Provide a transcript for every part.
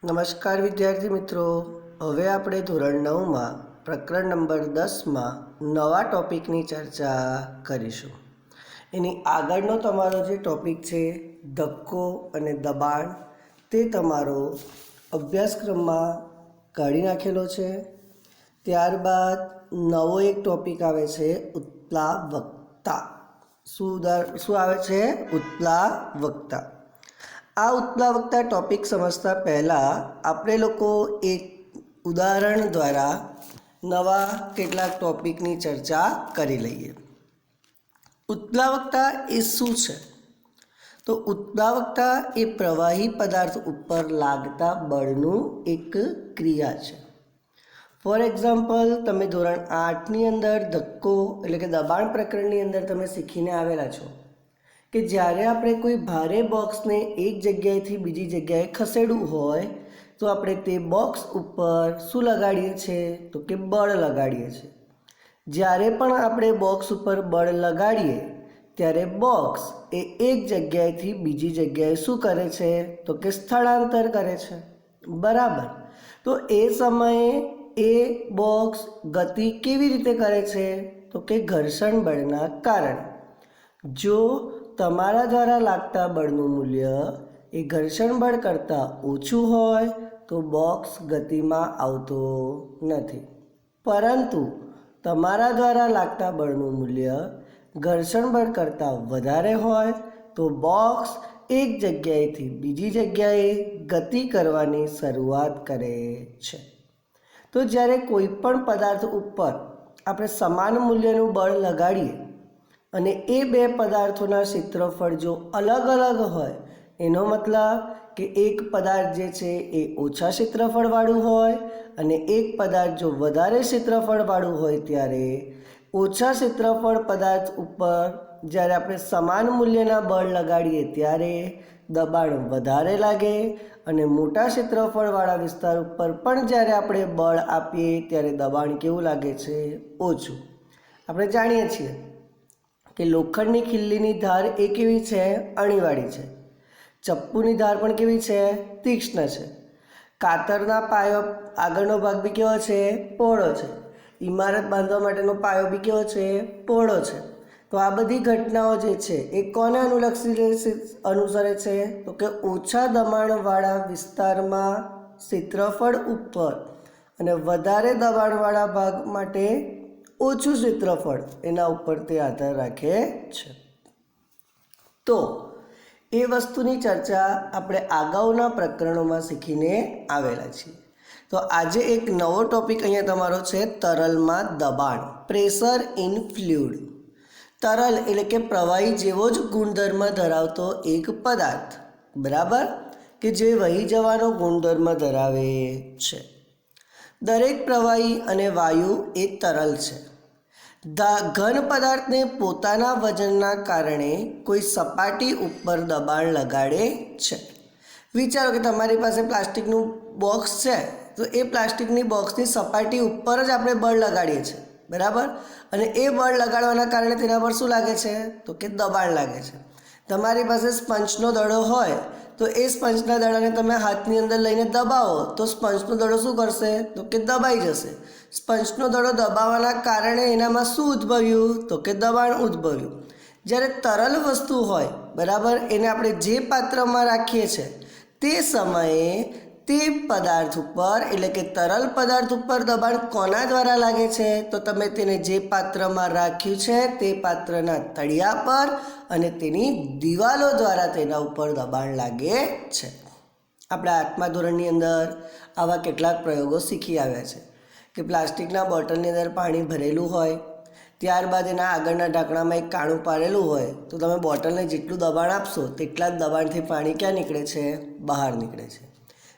નમસ્કાર વિદ્યાર્થી મિત્રો, હવે આપણે ધોરણ 9માં પ્રકરણ નંબર 10માં નવા ટોપિકની ચર્ચા કરીશું. એની આગળનો તમારો જે ટોપિક છે ધક્કો અને દબાણ, તે તમારો અભ્યાસક્રમમાં કાઢી નાખેલો છે. ત્યારબાદ નવો એક ટોપિક આવે છે ઉત્પ્લાવકતા. શું આવે છે? ઉત્પ્લાવકતા. આ ઉત્પ્લાવકતા ટોપિક સમજતા પહેલાં આપણે લોકો એક ઉદાહરણ દ્વારા નવા કેટલાક ટોપિકની ચર્ચા કરી લઈએ. ઉત્પ્લાવકતા એ શું છે? તો ઉત્પ્લાવકતા એ પ્રવાહી પદાર્થ ઉપર લાગતા બળનું એક ક્રિયા છે. ફોર એક્ઝામ્પલ, તમે ધોરણ 8ની અંદર ધક્કો એટલે કે દબાણ પ્રકરણની અંદર તમે શીખીને આવેલા છો કે જ્યારે આપણે કોઈ ભારે બોક્સને એક જગ્યાએથી બીજી જગ્યાએ ખસેડવું હોય તો આપણે તે બોક્સ ઉપર શું લગાડીએ છીએ? તો કે બળ લગાડીએ છીએ. જ્યારે પણ આપણે બોક્સ ઉપર બળ લગાડીએ ત્યારે બોક્સ એ એક જગ્યાએથી બીજી જગ્યાએ શું કરે છે? તો કે સ્થળાંતર કરે છે. બરાબર. તો એ સમયે એ બોક્સ ગતિ કેવી રીતે કરે છે? તો કે ઘર્ષણ બળના કારણે. જો તમારા દ્વારા લાગતા બળનું મૂલ્ય એ ઘર્ષણ બળ કરતાં ઓછું હોય તો બોક્સ ગતિમાં આવતો નથી. પરંતુ તમારા દ્વારા લાગતા બળનું મૂલ્ય ઘર્ષણ બળ કરતાં વધારે હોય તો બોક્સ એક જગ્યાએથી બીજી જગ્યાએ ગતિ કરવાની શરૂઆત કરે છે. તો જ્યારે કોઈ પણ પદાર્થ ઉપર આપણે સમાન મૂલ્યનું બળ લગાડીએ અને એ બે પદાર્થોના ક્ષેત્રફળ જો અલગ અલગ હોય, એનો મતલબ કે એક પદાર્થ જે છે એ ઓછા ક્ષેત્રફળવાળું હોય અને એક પદાર્થ જો વધારે ક્ષેત્રફળવાળું હોય, ત્યારે ઓછા ક્ષેત્રફળ પદાર્થ ઉપર જ્યારે આપણે સમાન મૂલ્યના બળ લગાડીએ ત્યારે દબાણ વધારે લાગે અને મોટા ક્ષેત્રફળવાળા વિસ્તાર ઉપર પણ જ્યારે આપણે બળ આપીએ ત્યારે દબાણ કેવું લાગે છે? ઓછું. આપણે જાણીએ છીએ કે લોખંડની ખિલ્લીની ધાર એ કેવી છે? અણીવાળી છે. ચપ્પુની ધાર પણ કેવી છે? તીક્ષ્ણ છે. કાતરના પાયો આગળનો ભાગ બી કેવો છે? પહોળો છે. ઇમારત બાંધવા માટેનો પાયો બી કેવો છે? પહોળો છે. તો આ બધી ઘટનાઓ જે છે એ કોને અનુસરે છે? તો કે ઓછા દબાણવાળા વિસ્તારમાં ક્ષેત્રફળ ઉપર અને વધારે દબાણવાળા ભાગ માટે ઓછું ક્ષેત્રફળ, એના ઉપર તે આધાર રાખે છે. તો એ વસ્તુની ચર્ચા આપણે અગાઉના પ્રકરણોમાં શીખીને આવેલા છીએ. તો આજે એક નવો ટોપિક અહીંયા તમારો છે તરલમાં દબાણ, પ્રેશર ઇન ફ્લુઇડ. તરલ એટલે કે પ્રવાહી જેવો જ ગુણધર્મ ધરાવતો એક પદાર્થ, બરાબર, કે જે વહી જવાનો ગુણધર્મ ધરાવે છે. દરેક પ્રવાહી અને વાયુ એ તરલ છે. ઘન પદાર્થને પોતાના વજનના કારણે કોઈ સપાટી ઉપર દબાણ લગાડે છે. વિચારો કે તમારી પાસે પ્લાસ્ટિકનું બોક્સ છે, તો એ પ્લાસ્ટિકની બોક્સની સપાટી ઉપર જ આપણે બળ લગાડીએ છીએ, બરાબર, અને એ બળ લગાડવાના કારણે તેના પર શું લાગે છે? તો કે દબાણ લાગે છે. તમારી પાસે સ્પંજનો દડો હોય તો એ સ્પંજના દડાને તમે હાથની અંદર લઈને દબાવો તો સ્પંજનો દડો શું કરશે? તો કે દબાઈ જશે. સ્પંજનો દડો દબાવવાના કારણે એનામાં શું ઉદ્ભવ્યું? તો કે દબાણ ઉદ્ભવ્યું. જ્યારે તરલ વસ્તુ હોય, બરાબર, એને આપણે જે પાત્રમાં રાખીએ છીએ તે સમયે તે પદાર્થ ઉપર એટલે કે તરલ પદાર્થ ઉપર દબાણ કોના દ્વારા લાગે છે? તો તમે તેને જે પાત્રમાં રાખ્યું છે તે પાત્રના તળિયા પર અને તેની દિવાલો દ્વારા તેના ઉપર દબાણ લાગે છે. આપણા 8મા ધોરણની અંદર આવા કેટલાક પ્રયોગો શીખી આવ્યા છે કે પ્લાસ્ટિકના બોટલની અંદર પાણી ભરેલું હોય, ત્યારબાદ એના આગળના ઢાંકણામાં એક કાણું પાડેલું હોય, તો તમે બોટલને જેટલું દબાણ આપશો તેટલા જ દબાણથી પાણી ક્યાં નીકળે છે? બહાર નીકળે છે.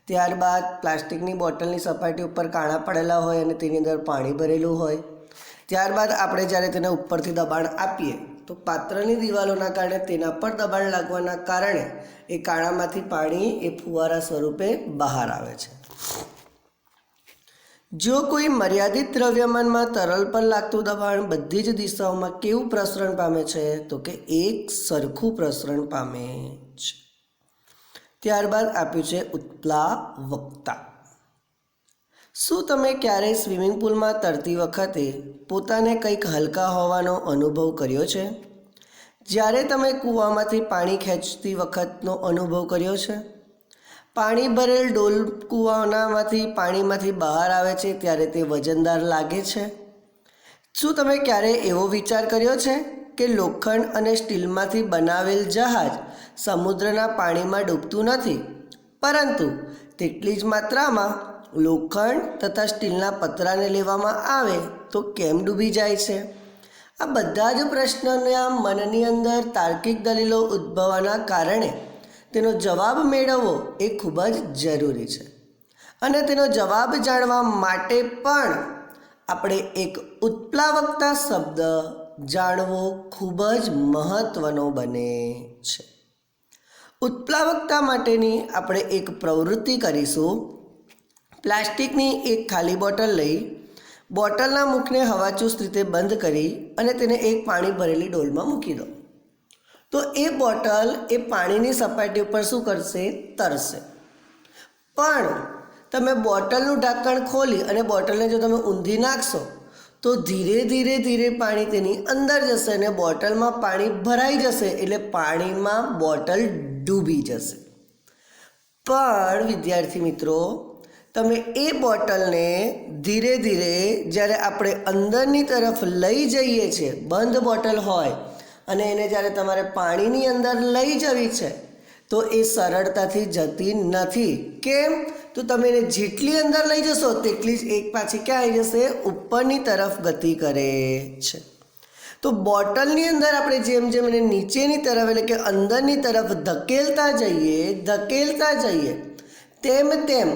ત્યારબાદ પ્લાસ્ટિકની બોટલની સપાટી ઉપર કાણા પડેલા હોય અને તેની અંદર પાણી ભરેલું હોય, ત્યારબાદ આપણે જ્યારે તેને ઉપરથી દબાણ આપીએ તો પાત્રની દિવાલોના કારણે તેના પર દબાણ લાગવાના કારણે એ કાણામાંથી પાણી એ ફુવારા સ્વરૂપે બહાર આવે છે. જો કોઈ મર્યાદિત દ્રવ્યમાનમાં તરલ પર લાગતું દબાણ બધી જ દિશાઓમાં કેવું પ્રસરણ પામે છે? તો કે એક સરખું પ્રસરણ પામે છે. ત્યારબાદ આપ્યું છે ઉત્પ્લાવકતા. શું તમે ક્યારેય સ્વિમિંગ પુલમાં તરતી વખતે પોતાને કંઈક હલકા હોવાનો અનુભવ કર્યો છે? જ્યારે તમે કૂવામાંથી પાણી ખેંચતી વખતનો અનુભવ કર્યો છે? પાણી ભરેલ ડોલ કૂવાનામાંથી પાણીમાંથી બહાર આવે છે ત્યારે તે વજનદાર લાગે છે. શું તમે ક્યારેય એવો વિચાર કર્યો છે કે લોખંડ અને સ્ટીલમાંથી બનાવેલ જહાજ સમુદ્રના પાણીમાં ડૂબતું નથી, પરંતુ તેટલી જ માત્રામાં લોખંડ તથા સ્ટીલના પતરાને લેવામાં આવે તો કેમ ડૂબી જાય છે? આ બધા જ પ્રશ્નોના મનની અંદર તાર્કિક દલીલો ઉદ્ભવવાના કારણે તેનો જવાબ મેળવવો એ ખૂબ જ જરૂરી છે. અને તેનો જવાબ જાણવા માટે પણ આપણે એક ઉત્પ્લાવકતા શબ્દ જાણવો ખૂબ જ મહત્ત્વનો બને છે. ઉત્પ્લાવકતા માટેની આપણે એક પ્રવૃત્તિ કરીશું. પ્લાસ્ટિકની એક ખાલી બોટલ લઈ બોટલના મુખને હવાચુસ્ત રીતે બંધ કરી અને તેને એક પાણી ભરેલી ડોલમાં મૂકી દો. તો એ બોટલ એ પાણીની સપાટી ઉપર શું કરશે? તરશે. પણ તમે બોટલનું ઢાંકણ ખોલી અને બોટલને જો તમે ઊંધી નાખશો તો ધીરે ધીરે પાણી તેની અંદર જશે અને બોટલમાં પાણી ભરાઈ જશે, એટલે પાણીમાં બોટલ ડૂબી જશે. પણ વિદ્યાર્થી મિત્રો, તમે એ બોટલને ધીરે ધીરે જ્યારે આપણે અંદરની તરફ લઈ જઈએ છીએ, બંધ બોટલ હોય અને એને જ્યારે તમારે પાણીની અંદર લઈ જવી છે તો એ સરળતાથી જતી નથી. કેમ? તો તમે એને જેટલી અંદર લઈ જશો તેટલી જ એક પાછી ક્યાં આવી જશે? ઉપરની તરફ ગતિ કરે છે. તો બોટલની અંદર આપણે જેમ જેમ એને નીચેની તરફ એટલે કે અંદરની તરફ ધકેલતા જઈએ તેમ તેમ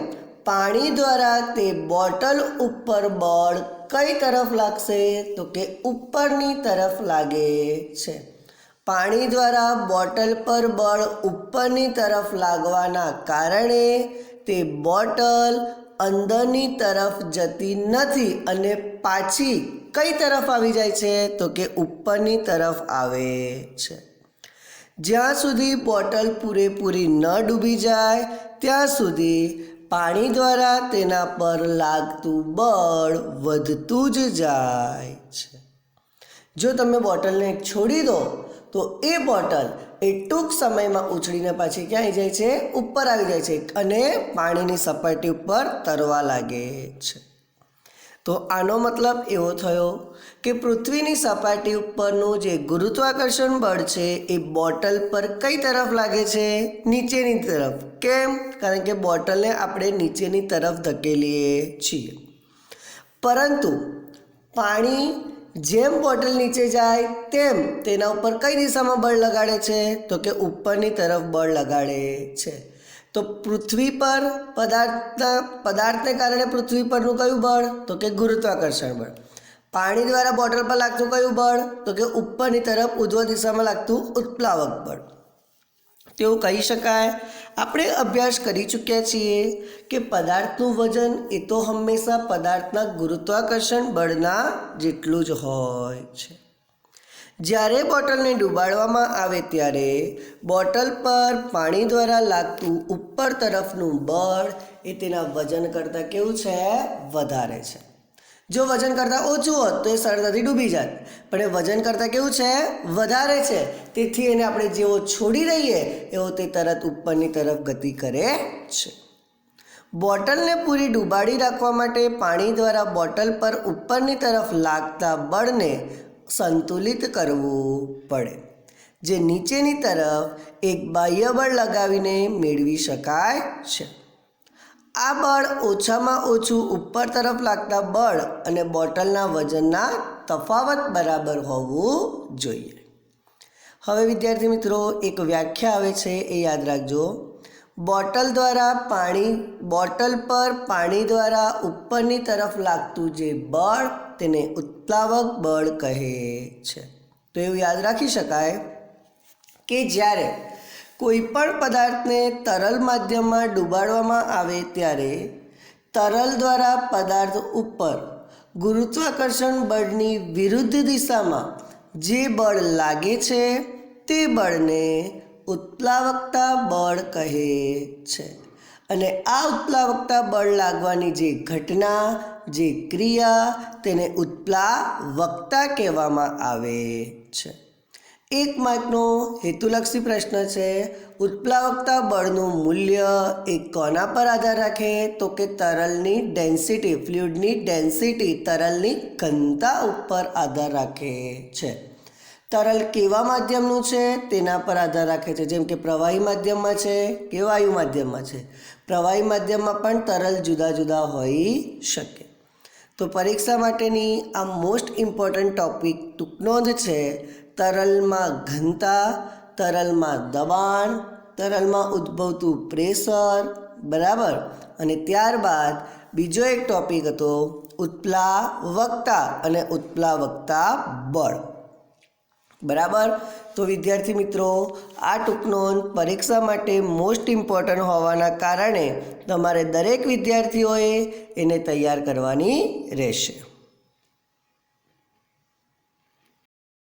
પાણી દ્વારા તે બોટલ ઉપર બળ કઈ તરફ લાગશે? તો કે ઉપરની તરફ લાગે છે. પાણી દ્વારા બોટલ પર બળ ઉપરની તરફ લાગવાના કારણે તે બોટલ અંદરની તરફ જતી નથી અને પાછી કઈ તરફ આવી જાય છે? તો કે ઉપરની તરફ આવે છે. જ્યાં સુધી બોટલ પૂરેપૂરી ન ડૂબી જાય ત્યાં સુધી પાણી દ્વારા તેના પર લાગતું બળ વધતું જ જાય છે. જો તમે બોટલને છોડી દો તો એ બોટલ એ ટૂંક સમયમાં ઉછળીને પાછી ક્યાં આવી જાય છે? ઉપર આવી જાય છે અને પાણીની સપાટી ઉપર તરવા લાગે છે. તો આનો મતલબ એવો થયો કે પૃથ્વીની સપાટી ઉપરનું જે ગુરુત્વાકર્ષણ બળ છે એ બોટલ પર કઈ તરફ લાગે છે? નીચેની તરફ. કેમ? કારણ કે બોટલને આપણે નીચેની તરફ ધકેલીએ છીએ. પરંતુ પાણી જેમ બોટલ નીચે જાય તેમ તેના ઉપર કઈ દિશામાં બળ લગાડે છે? તો કે ઉપરની તરફ બળ લગાડે છે. તો પૃથ્વી પર પદાર્થને કારણે પૃથ્વી પરનું કયું બળ? તો કે ગુરુત્વાકર્ષણ બળ. પાણી દ્વારા બોટલ પર લાગતું કયું બળ? તો કે ઉપરની તરફ ઉધ્વ દિશામાં લાગતું ઉત્પ્લાવક બળ. તેવું કહી શકાય. આપણે અભ્યાસ કરી ચૂક્યા છીએ કે પદાર્થનું વજન એ તો હંમેશા પદાર્થના ગુરુત્વાકર્ષણ બળના જેટલું જ હોય છે. જ્યારે બોટલને ડૂબાડવામાં આવે ત્યારે બોટલ પર પાણી દ્વારા લાગતું ઉપર તરફનું બળ એ તેના વજન કરતાં કેવું છે? વધારે છે. જો વજન કરતાં ઓછું હોત તો એ સરળતાથી ડૂબી જાત, પણ એ વજન કરતાં કેવું છે? વધારે છે. તેથી એને આપણે જેવો છોડી દઈએ એવો તે તરત ઉપરની તરફ ગતિ કરે છે. બોટલને પૂરી ડૂબાડી રાખવા માટે પાણી દ્વારા બોટલ પર ઉપરની તરફ લાગતા બળને સંતુલિત કરવું પડે, જે નીચેની તરફ એક બાહ્ય બળ લગાવીને મેળવી શકાય છે. આ બળ ઓછામાં ઓછું ઉપર તરફ લાગતા બળ અને બોટલના વજનના તફાવત બરાબર હોવું જોઈએ. હવે વિદ્યાર્થી મિત્રો, એક વ્યાખ્યા આવે છે એ યાદ રાખજો. બોટલ પર પાણી દ્વારા ઉપરની તરફ લાગતું જે બળ તેને ઉત્પ્લાવક બળ કહે છે. તો એવું યાદ રાખી શકાય કે જ્યારે કોઈ પણ પદાર્થને તરલ માધ્યમમાં ડૂબાડવામાં આવે ત્યારે તરલ દ્વારા પદાર્થ ઉપર ગુરુત્વાકર્ષણ બળની વિરુદ્ધ દિશામાં જે બળ લાગે છે તે બળને ઉત્પ્લાવકતા બળ કહે છે. અને આ ઉત્પ્લાવકતા બળ લાગવાની જે ઘટના, જે ક્રિયા, તેને ઉત્પ્લાવકતા કહેવામાં આવે છે. 1 માર્કનો હેતુલક્ષી પ્રશ્ન છે. ઉત્પ્લાવકતા બળનું મૂલ્ય એ કોના પર આધાર રાખે? તો કે તરલની ડેન્સિટી, ફ્લુઇડની ડેન્સિટી, તરલની ઘનતા ઉપર આધાર રાખે છે. તરલ કેવા માધ્યમનું છે તેના પર આધાર રાખે છે. જેમ કે પ્રવાહી માધ્યમમાં છે કે વાયુ માધ્યમમાં છે. પ્રવાહી માધ્યમમાં પણ તરલ જુદા જુદા હોઈ શકે. તો પરીક્ષા માટેની આ મોસ્ટ ઇમ્પોર્ટન્ટ ટોપિક ટૂંક નોંધ છે. તરલમાં ઘનતા, તરલમાં દબાણ, તરલમાં ઉદ્ભવતું પ્રેશર, બરાબર. અને ત્યારબાદ બીજો એક ટોપિક હતો ઉત્પ્લાવકતા અને ઉત્પ્લાવકતા બળ, બરાબર. તો વિદ્યાર્થી મિત્રો, આ ટૂંક નોંધ પરીક્ષા માટે મોસ્ટ ઇમ્પોર્ટન્ટ હોવાના કારણે તમારે દરેક વિદ્યાર્થીઓએ એને તૈયાર કરવાની રહેશે.